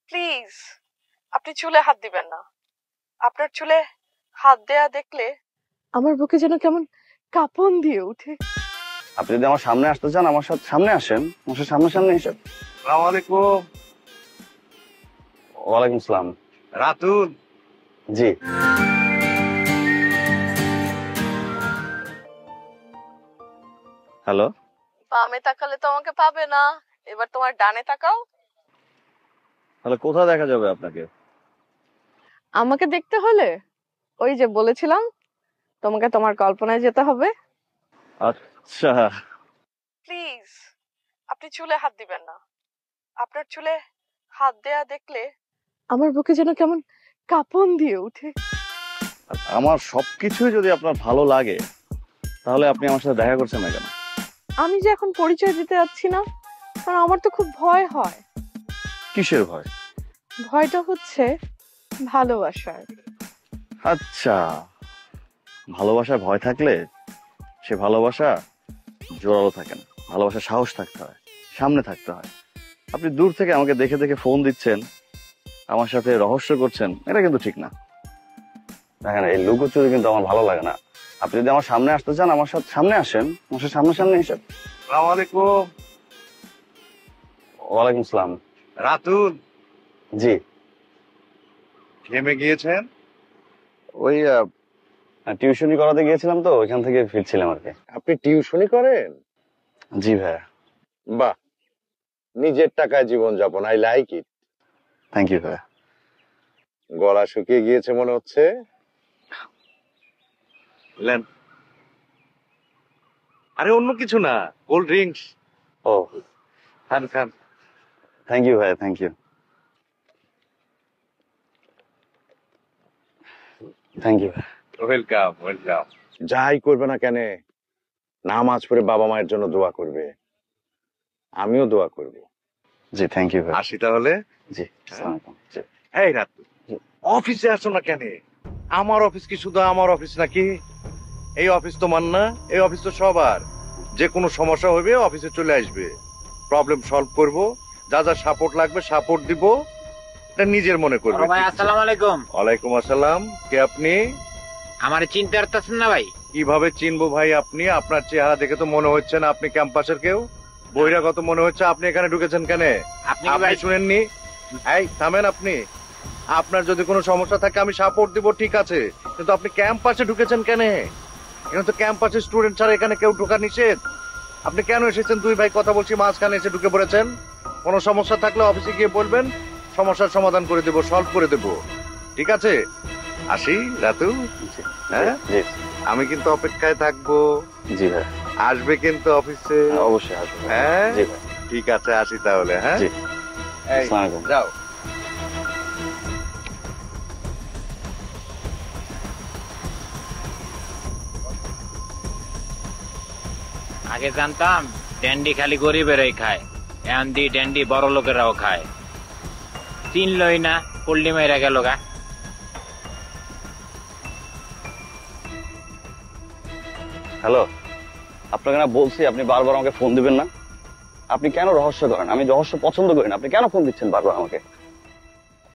Please আপনি চুলে হাত দিবেন না। আপনার চুলে হাত দেয়া দেখলে আমার বুকে যেন কেমন কাঁপন দিয়ে ওঠে। আপনি যদি আমার সামনে আসতে চান আমার সাথে সামনে আসেন, আমার সাথে সামনে এসে। আসসালামু আলাইকুম। ওয়ালাইকুম আসসালাম। রাতুল। জি। হ্যালো। বামে তাকালে তো আমাকে পাবে না, এবার তোমার ডানে তাকাও। তাহলে কোথায় দেখা যাবে আপনাকে? আমাকে দেখতে হলে ওই যে বলেছিলাম তোমাকে তোমার কল্পনায় যেতে হবে। আচ্ছা। প্লিজ আপনি চুলে হাত দিবেন না। আপনার চুলে হাত দেয়া দেখলে আমার বুকে যেন কেমন কাঁপন দিয়ে ওঠে। আমার সবকিছুই যদি আপনার ভালো লাগে তাহলে আপনি আমার সাথে দেখা করছেন না কেন? আমি যে এখন পরিচয় দিতে যাচ্ছি না, কারণ আমার তো খুব ভয় হয়। কিসের ভয়? ভয়টা হচ্ছে ভালোবাসার। আচ্ছা, ভালোবাসার ভয় থাকলে সে ভালোবাসা জোরালো থাকে না। ভালোবাসার সাহস থাকতে হয়, সামনে থাকতে হয়। আপনি দূর থেকে আমাকে দেখে দেখে ফোন দিচ্ছেন, আমার সাথে রহস্য করছেন, এটা কিন্তু ঠিক না। দেখেন, এই লুকোচুরি কিন্তু আমার ভালো লাগে না। আপনি যদি আমার সামনে আসতে চান আমার সাথে সামনে আসেন, আমার সাথে সামনে এসে। আসসালামু আলাইকুম। ওয়ালাইকুম আসসালাম। রাতুল। জি। ঘেমে গিয়েছেন? ওই টিউশনি করাতে গিয়েছিলাম তো, ওইখান থেকে ফিরছিলাম আর কি। আপনি টিউশনি করেন? জি ভাইয়া। বাহ, নিজের টাকায় জীবন যাপন, I like it. Thank you ভাইয়া। গলা শুকিয়ে গিয়েছে মনে হচ্ছে। লেন। আরে অন্য কিছু না, কোল্ড ড্রিঙ্কস। ও খান খান। থ্যাংক ইউ ভাইয়া, thank you. Thank you. Welcome welcome. যাই করবে না কেন, নামাজ পড়ে বাবা মায়ের জন্য দোয়া করবে, আমিও দোয়া করব। জি থ্যাংক ইউ ভাইয়া। আসি তাহলে। জি আসসালামু আলাইকুম। জি। এই রাতুল, অফিসে আসো না কেন? আমার অফিস কি শুধু আমার অফিস নাকি? এই অফিস তোমার না, এই অফিস তো সবার। যে কোনো সমস্যা হবে অফিসে চলে আসবে, প্রবলেম সলভ করব, যা যা সাপোর্ট লাগবে সাপোর্ট দিব, এটা নিজের মনে করবে। ভাই আসসালামু আলাইকুম। ওয়ালাইকুম আসসালাম। কে আপনি? আমারে চিনতে পারতেছেন না ভাই? কিভাবে চিনবো ভাই? আপনি, আপনার চেহারা দেখে তো মনে হচ্ছে না আপনি ক্যাম্পাসের কেউ। বহিরাগত মনে হচ্ছে। আপনি এখানে ঢুকেছেন কেন? আপনি কি ভাই শুনেননি? এই থামেন আপনি। আপনার যদি কোনো সমস্যা থাকে আমি সাপোর্ট দিব, ঠিক আছে, কিন্তু আপনি ক্যাম্পাসে ঢুকেছেন কেন? এখানে তো ক্যাম্পাসের স্টুডেন্ট ছাড়া এখানে কেউ ঢোকা নিষেধ। আপনি কেন এসেছেন? দুই ভাই কথা বলছি, মাঝখানে এসে ঢুকে পড়েছেন। কোনো সমস্যা থাকলে অফিসে গিয়ে বলবেন, সমস্যার সমাধান করে দেবো, সলভ করে দেবো, ঠিক আছে? আসি রাতু। হ্যাঁ, আমি কিন্তু অপেক্ষায় থাকবো। জি ভাই। আসবে কিন্তু অফিসে? অবশ্যই আসবো। হ্যাঁ জি ভাই। ঠিক আছে, আসি তাহলে। হ্যাঁ জি। এই, আসসালামু আলাইকুম। যাও। আগে জানতাম ড্যান্ডি খালি গরিবেরাই খায়, এখন দি ড্যান্ডি বড় লোকেরাও খায়। চিনলই না, পল্লি মেয়েরা গেল গা। হ্যালো, আপনাকে না বলছি আপনি বারবার আমাকে ফোন দিবেন না। আপনি কেন রহস্য করেন? আমি রহস্য পছন্দ করি না, আপনি কেন ফোন দিচ্ছেন বারবার আমাকে?